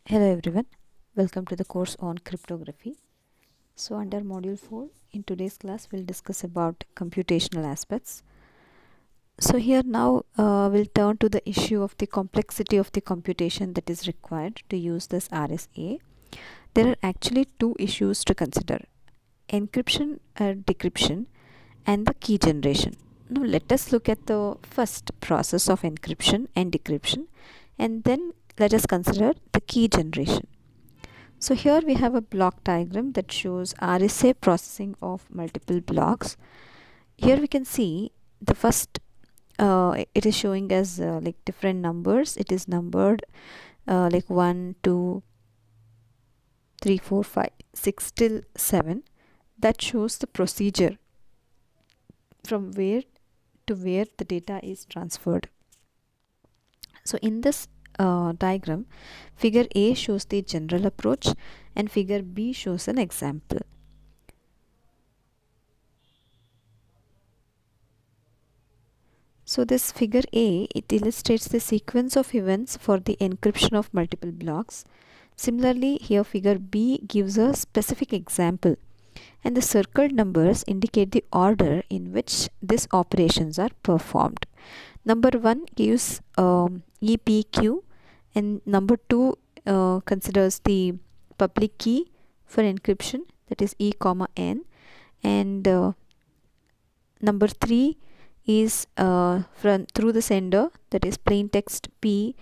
Hello everyone, welcome to the course on cryptography. So under module 4, in today's class we'll discuss about computational aspects. So here now we'll turn to the issue of the complexity of the computation that is required to use this RSA. There are actually two issues to consider: encryption or decryption and the key generation. Now let us look at the first process of encryption and decryption, and then let us consider the key generation. So here we have a block diagram that shows RSA processing of multiple blocks. Here we can see the first it is showing as like different numbers. It is numbered like 1, 2, 3, 4, 5, 6 till 7. That shows the procedure from where to where the data is transferred. So in this diagram, figure A shows the general approach and figure B shows an example. So this figure A, it illustrates the sequence of events for the encryption of multiple blocks. Similarly, here figure B gives a specific example, and the circled numbers indicate the order in which these operations are performed. Number 1 gives EPQ, and number 2 considers the public key for encryption, that is E comma N, and number 3 is from through the sender, that is plain text P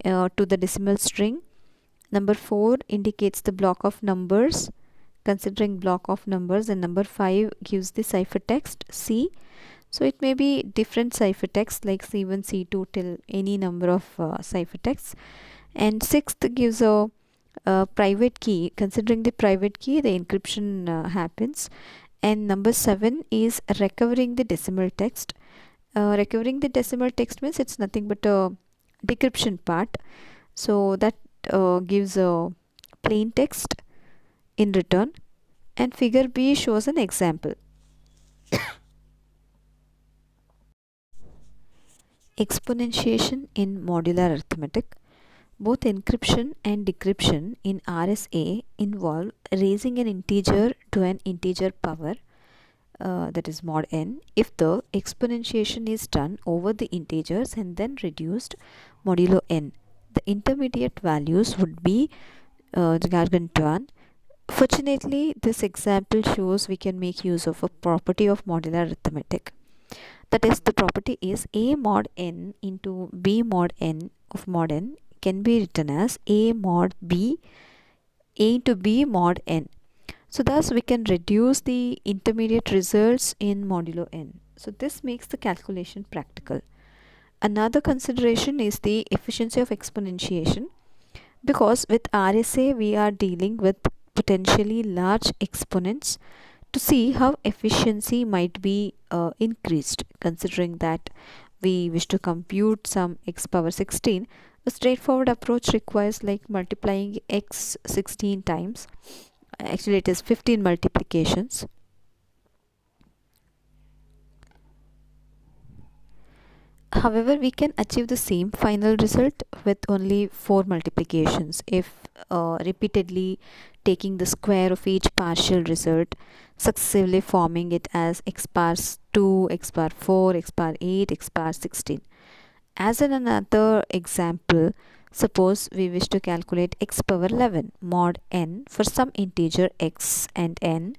to the decimal string. Number 4 indicates the block of numbers, considering block of numbers, and number 5 gives the ciphertext C. So it may be different ciphertext like C1, C2 till any number of ciphertexts. And 6th gives a private key. Considering the private key, the encryption happens. And number 7 is recovering the decimal text. Recovering the decimal text means it's nothing but a decryption part. So that gives a plain text in return. And figure B shows an example. Exponentiation in modular arithmetic. Both encryption and decryption in RSA involve raising an integer to an integer power, that is mod n, if the exponentiation is done over the integers and then reduced modulo n. The intermediate values would be gargantuan. Fortunately, this example shows we can make use of a property of modular arithmetic. That is, the property is A mod n into B mod n of mod n can be written as A mod B, A into B mod n. So thus we can reduce the intermediate results in modulo n. So this makes the calculation practical. Another consideration is the efficiency of exponentiation, because with RSA we are dealing with potentially large exponents. To see how efficiency might be increased, considering that we wish to compute some x power 16, a straightforward approach requires like multiplying x 16 times. Actually it is 15 multiplications. However, we can achieve the same final result with only 4 multiplications if repeatedly taking the square of each partial result, successively forming it as x bar 2, x bar 4, x bar 8, x bar 16. As in another example, suppose we wish to calculate x power 11 mod n for some integer x and n.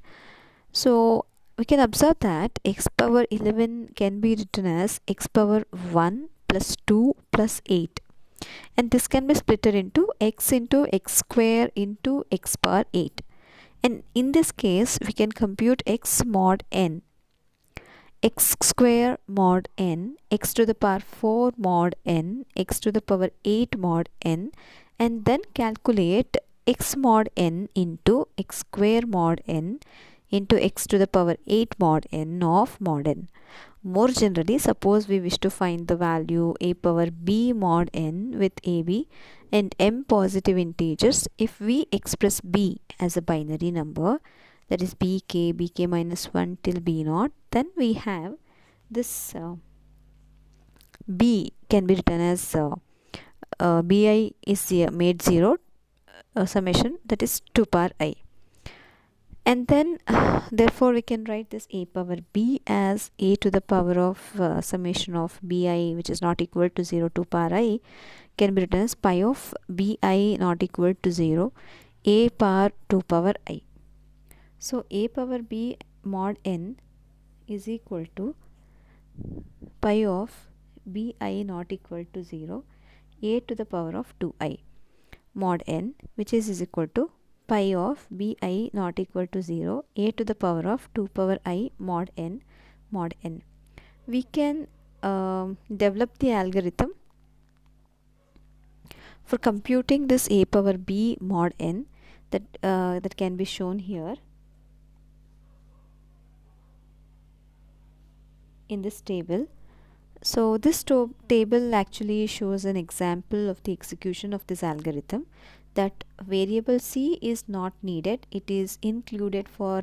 So we can observe that x power 11 can be written as x power 1 plus 2 plus 8, and this can be split into x square into x power 8, and in this case we can compute x mod n, x square mod n, x to the power 4 mod n, x to the power 8 mod n, and then calculate x mod n into x square mod n into x to the power 8 mod n of mod n. More generally, suppose we wish to find the value a power b mod n with ab and m positive integers. If we express b as a binary number, that is bk minus 1 till b naught, then we have this b can be written as bi is made 0 summation, that is 2 power I. And then therefore we can write this a power b as a to the power of summation of bi, which is not equal to 0 to power I, can be written as pi of bi not equal to 0 a power 2 power I. So a power b mod n is equal to pi of bi not equal to 0 a to the power of 2i mod n, which is equal to pi of bi not equal to 0 a to the power of 2 power I mod n mod n. We can develop the algorithm for computing this a power b mod n, that can be shown here in this table. So this table actually shows an example of the execution of this algorithm, that variable c is not needed, it is included for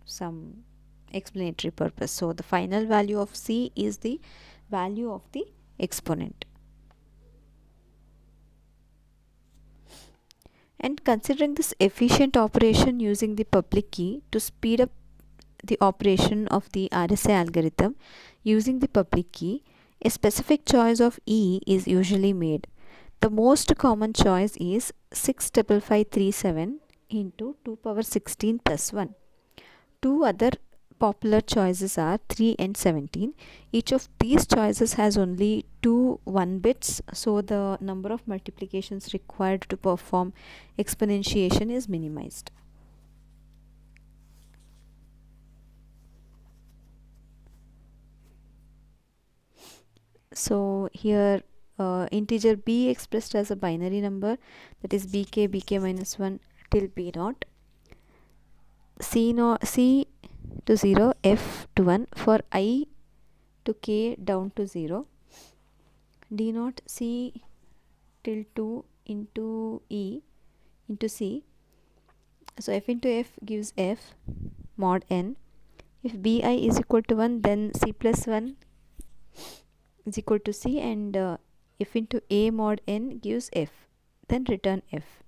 some explanatory purpose. So the final value of c is the value of the exponent. And considering this efficient operation using the public key to speed up the operation of the RSA algorithm using the public key, a specific choice of E is usually made. The most common choice is 65537 into 2 power 16 plus 1. Two other popular choices are 3 and 17. Each of these choices has only two 1 bits, so the number of multiplications required to perform exponentiation is minimized. So here integer b expressed as a binary number, that is bk minus 1 till b naught, c to 0, f to 1 for I to k down to 0, d naught c till 2 into e into c. So f into f gives f mod n. If bi is equal to 1, then c plus 1 is equal to c, and f into a mod n gives f, then return f.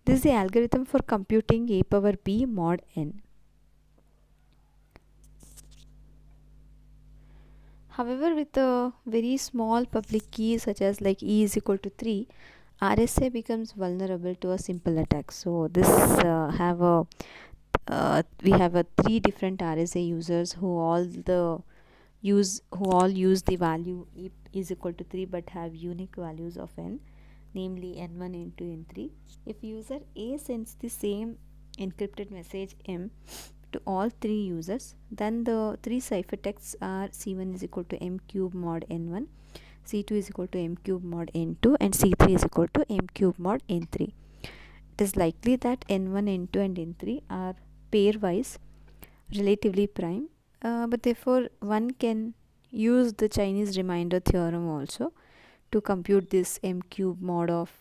This is the algorithm for computing a power b mod n. However, with a very small public key such as like e is equal to 3, RSA becomes vulnerable to a simple attack. So this we have a 3 different RSA users who all use the value e is equal to 3 but have unique values of n, namely n1, n2, n3. If user A sends the same encrypted message m to all 3 users, then the 3 ciphertexts are c1 is equal to m cube mod n1, c2 is equal to m cube mod n2, and c3 is equal to m cube mod n3. It is likely that n1, n2 and n3 are pairwise relatively prime, but therefore one can use the Chinese remainder theorem also to compute this m cube mod of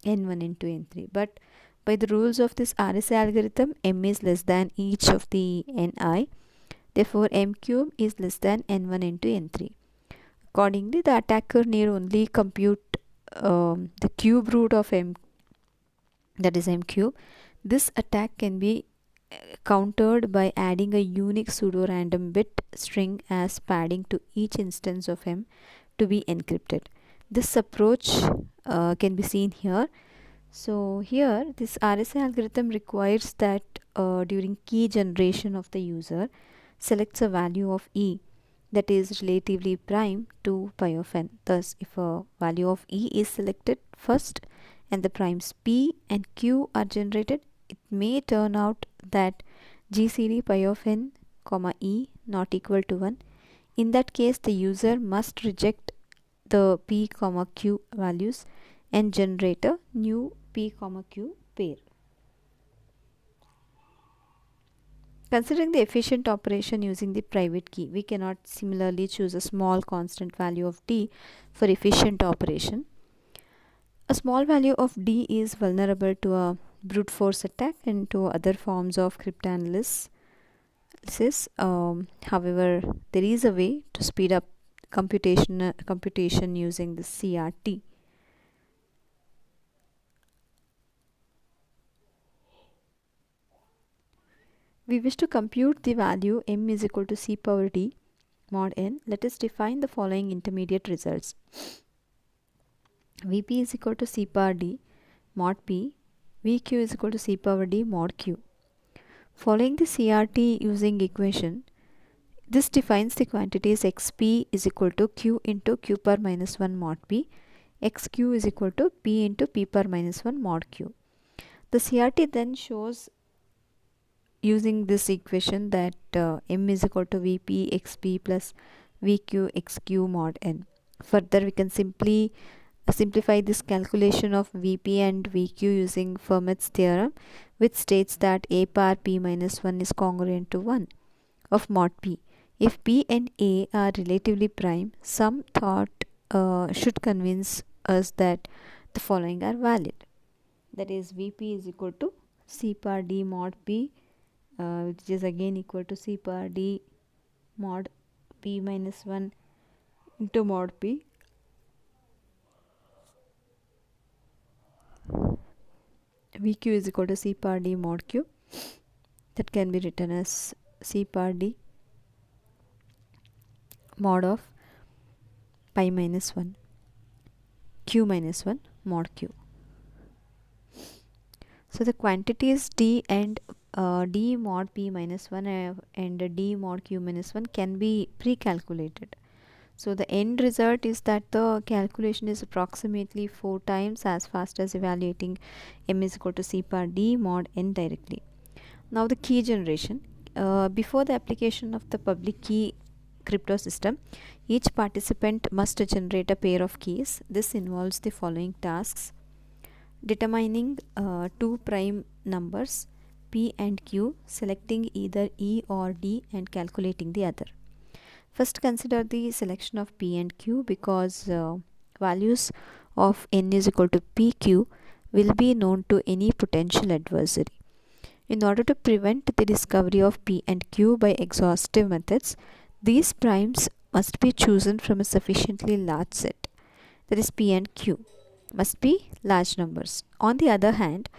n1, n2, n3. But by the rules of this RSA algorithm, m is less than each of the ni, therefore m cube is less than n1, n2, n3. Accordingly, the attacker need only compute the cube root of m, that is m cube. This attack can be countered by adding a unique pseudo-random bit string as padding to each instance of m to be encrypted. This approach can be seen here. So here this RSA algorithm requires that during key generation of the user selects a value of e that is relatively prime to pi of n. Thus, if a value of e is selected first and the primes p and q are generated, it may turn out that GCD pi of n comma e not equal to 1. In that case, the user must reject the p comma q values and generate a new p comma q pair. Considering the efficient operation using the private key, we cannot similarly choose a small constant value of d for efficient operation. A small value of d is vulnerable to a brute force attack and to other forms of cryptanalysis. However, there is a way to speed up computation using the CRT. We wish to compute the value m is equal to c power d mod n. Let us define the following intermediate results. Vp is equal to c power d mod p, Vq is equal to c power d mod q. Following the CRT using equation, this defines the quantities xp is equal to q into q power minus 1 mod p, xq is equal to p into p power minus 1 mod q. The CRT then shows using this equation that m is equal to vp xp plus vq xq mod n. Further, we can simplify this calculation of vp and vq using Fermat's theorem, which states that a power p minus 1 is congruent to 1 of mod p. If p and a are relatively prime, some thought should convince us that the following are valid. That is, vp is equal to c power d mod p, which is again equal to c power d mod p minus 1 into mod p. Vq is equal to c power d mod q, that can be written as c power d mod of pi minus 1 q minus 1 mod q. So the quantities d and d mod p minus 1 and d mod q minus 1 can be pre-calculated. So the end result is that the calculation is approximately 4 times as fast as evaluating m is equal to c power d mod n directly. Now the key generation. Before the application of the public key crypto system, each participant must generate a pair of keys. This involves the following tasks: determining two prime numbers p and q, selecting either e or d, and calculating the other. First, consider the selection of p and q, because values of n is equal to pq will be known to any potential adversary. In order to prevent the discovery of p and q by exhaustive methods, these primes must be chosen from a sufficiently large set. That is, p and q must be large numbers. On the other hand,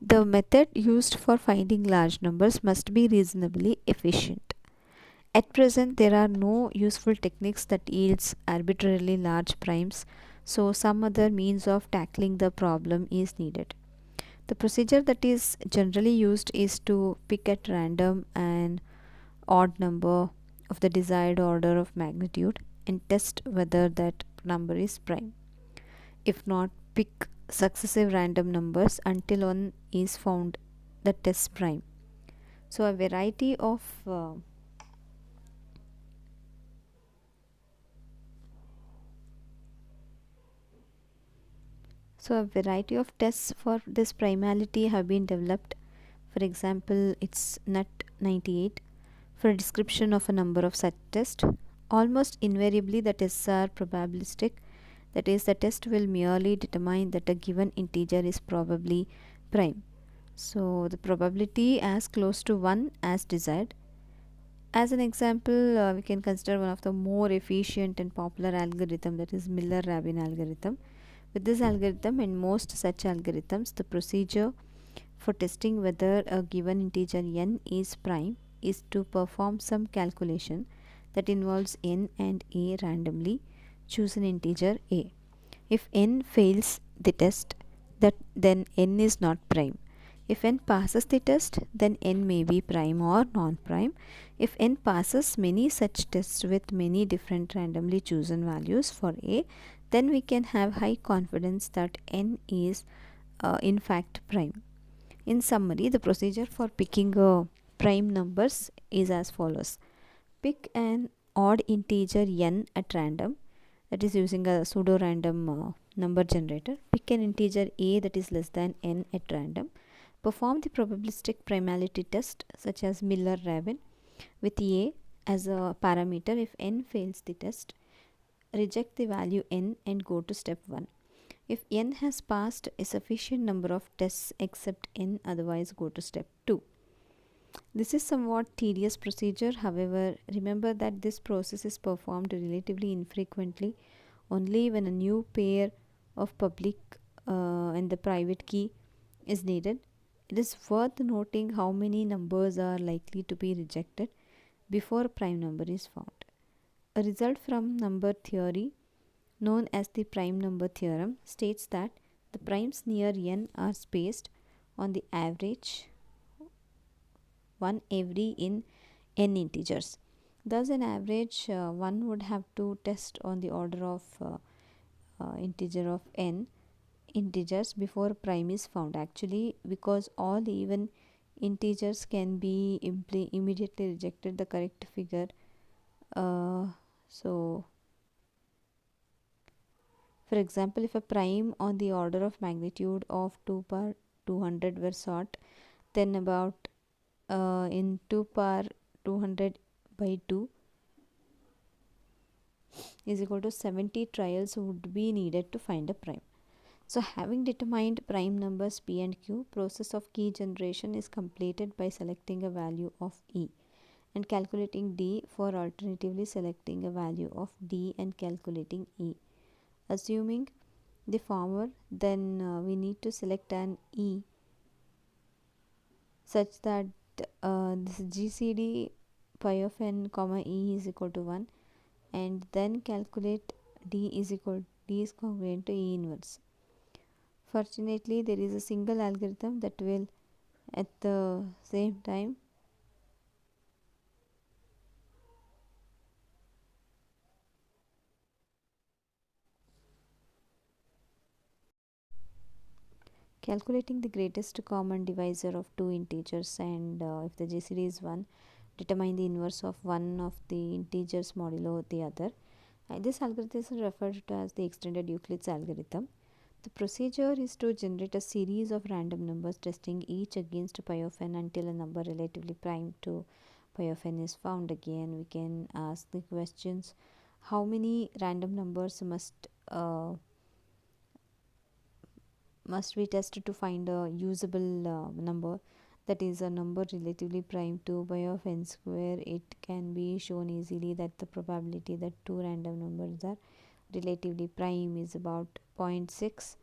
the method used for finding large numbers must be reasonably efficient. At present, there are no useful techniques that yields arbitrarily large primes, so some other means of tackling the problem is needed. The procedure that is generally used is to pick at random an odd number of the desired order of magnitude and test whether that number is prime. If not, pick successive random numbers until one is found that is prime. So a variety of tests for this primality have been developed. For example, it's NUT 98 for a description of a number of such tests. Almost invariably, the tests are probabilistic. That is, the test will merely determine that a given integer is probably prime. So the probability as close to 1 as desired. As an example, we can consider one of the more efficient and popular algorithm, that is Miller-Rabin algorithm. With this algorithm and most such algorithms, the procedure for testing whether a given integer n is prime is to perform some calculation that involves n and a randomly choose an integer a. If n fails the test, then n is not prime. If n passes the test, then n may be prime or non-prime. If n passes many such tests with many different randomly chosen values for a, then we can have high confidence that n is in fact prime. In summary, the procedure for picking prime numbers is as follows. Pick an odd integer n at random, that is using a pseudo-random number generator. Pick an integer a that is less than n at random. Perform the probabilistic primality test such as Miller-Rabin with a as a parameter. If n fails the test, reject the value n and go to step 1. If n has passed a sufficient number of tests except n, otherwise go to step 2. This is somewhat tedious procedure. However, remember that this process is performed relatively infrequently, only when a new pair of public and the private key is needed. It is worth noting how many numbers are likely to be rejected before a prime number is found. A result from number theory, known as the prime number theorem, states that the primes near n are spaced on the average one every in n integers. Thus, an average one would have to test on the order of integer of n integers before prime is found. Actually, because all even integers can be immediately rejected, the correct figure. Uh, so, for example, if a prime on the order of magnitude of 2 power 200 were sought, then about in 2 power 200 by 2 is equal to 70 trials would be needed to find a prime. So having determined prime numbers p and q, process of key generation is completed by selecting a value of e and calculating d, for alternatively selecting a value of d and calculating e. Assuming the former, then we need to select an e such that this GCD pi of n comma e is equal to 1, and then calculate d is congruent to e inverse. Fortunately, there is a single algorithm that will at the same time calculating the greatest common divisor of two integers, and if the GCD is 1, determine the inverse of one of the integers modulo the other. This algorithm is referred to as the extended Euclid's algorithm. The procedure is to generate a series of random numbers, testing each against pi of n until a number relatively prime to pi of n is found. Again, we can ask the questions: how many random numbers must we test to find a usable number, that is a number relatively prime to pi of n square? It can be shown easily that the probability that two random numbers are relatively prime is about 0.6.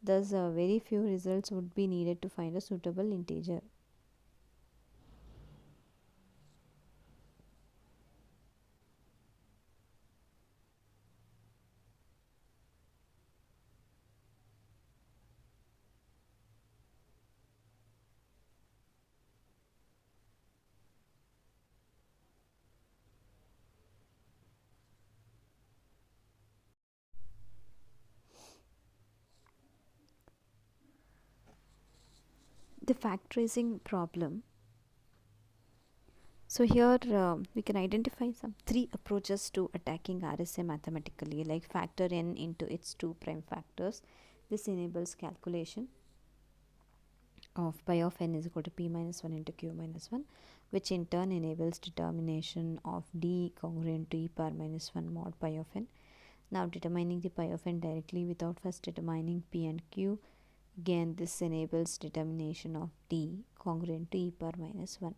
Thus, very few results would be needed to find a suitable integer. The factorizing problem. So here we can identify some three approaches to attacking RSA mathematically, like factor n into its two prime factors. This enables calculation of pi of n is equal to p minus 1 into q minus 1, which in turn enables determination of d congruent to e power minus 1 mod pi of n. Now determining the pi of n directly without first determining p and q. Again, this enables determination of d congruent to e power minus 1,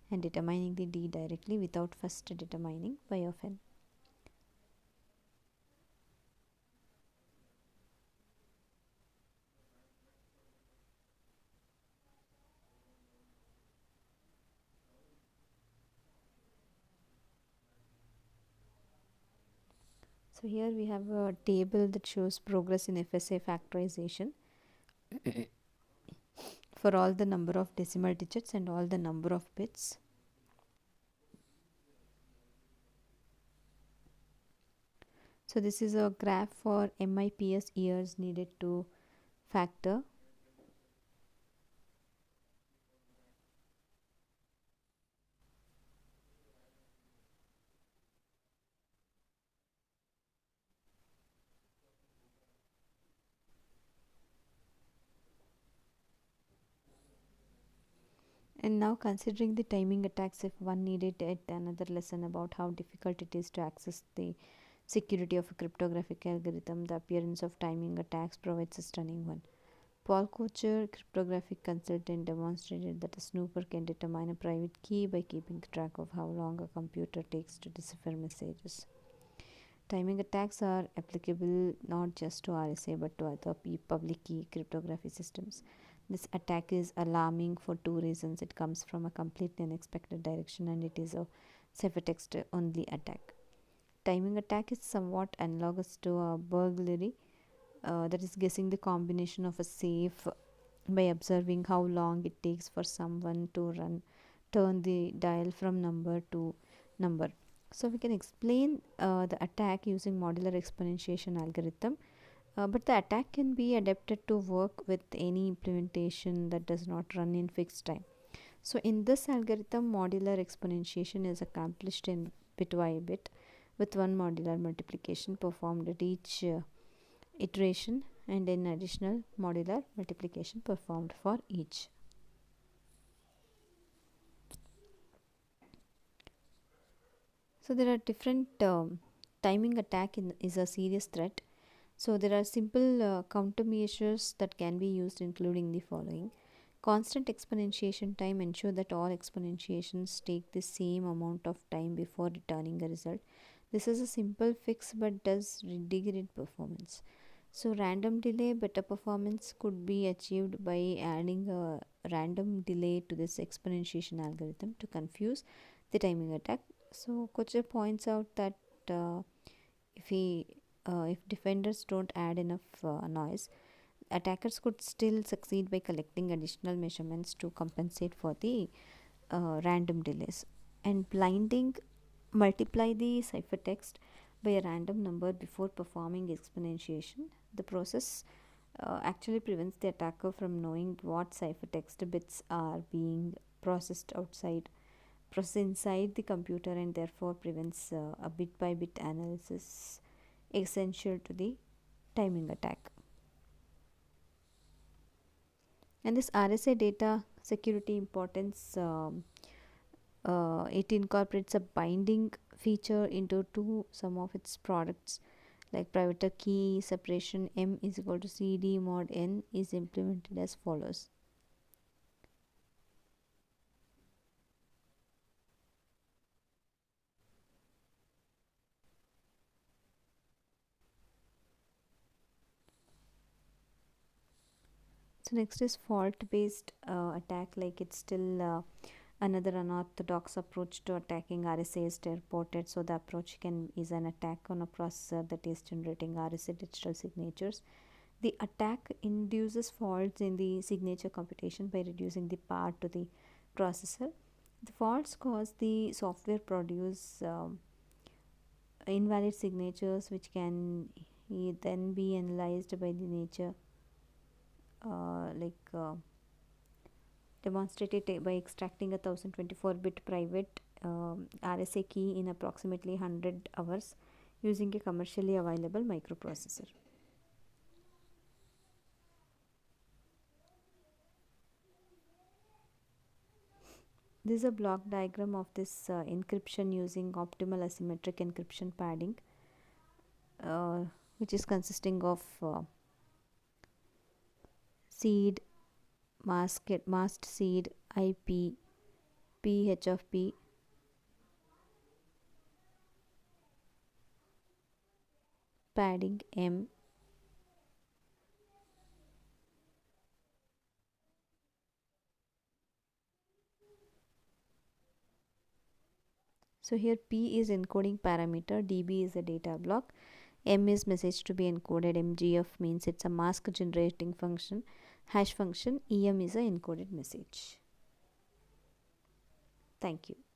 and determining the d directly without first determining pi of n. So here we have a table that shows progress in FSA factorization for all the number of decimal digits and all the number of bits. So this is a graph for MIPS years needed to factor. And now, considering the timing attacks, if one needed at another lesson about how difficult it is to access the security of a cryptographic algorithm, the appearance of timing attacks provides a stunning one. Paul Kocher, cryptographic consultant, demonstrated that a snooper can determine a private key by keeping track of how long a computer takes to decipher messages. Timing attacks are applicable not just to RSA but to other public key cryptography systems. This attack is alarming for two reasons. It comes from a completely unexpected direction and it is a ciphertext only attack. Timing attack is somewhat analogous to a burglary, that is guessing the combination of a safe by observing how long it takes for someone to turn the dial from number to number. So we can explain the attack using modular exponentiation algorithm, but the attack can be adapted to work with any implementation that does not run in fixed time. So in this algorithm, modular exponentiation is accomplished in bit by bit with one modular multiplication performed at each iteration and an additional modular multiplication performed for each. So there are different timing attack is a serious threat. So there are simple countermeasures that can be used, including the following. Constant exponentiation time ensure that all exponentiations take the same amount of time before returning a result. This is a simple fix but does degrade performance. So random delay better performance could be achieved by adding a random delay to this exponentiation algorithm to confuse the timing attack. So Kocher points out that uh, if he if defenders don't add enough noise, attackers could still succeed by collecting additional measurements to compensate for the random delays. And blinding multiply the ciphertext by a random number before performing exponentiation. The process actually prevents the attacker from knowing what ciphertext bits are being processed inside the computer, and therefore prevents a bit by bit analysis essential to the timing attack. And this RSA data security importance, it incorporates a binding feature into some of its products, like private key separation m is equal to cd mod n is implemented as follows. So next is fault based attack, like it's still another unorthodox approach to attacking RSA is reported. So the approach can is an attack on a processor that is generating RSA digital signatures. The attack induces faults in the signature computation by reducing the power to the processor. The faults cause the software produce invalid signatures, which can then be analyzed by the nature, like demonstrated by extracting a 1024-bit private RSA key in approximately 100 hours using a commercially available microprocessor. This is a block diagram of this encryption using optimal asymmetric encryption padding, uh, which is consisting of seed, masked seed, IP, PH of P, padding M. So here P is encoding parameter, DB is a data block, M is message to be encoded, MGF means it's a mask generating function, hash function, EM is a encoded message. Thank you.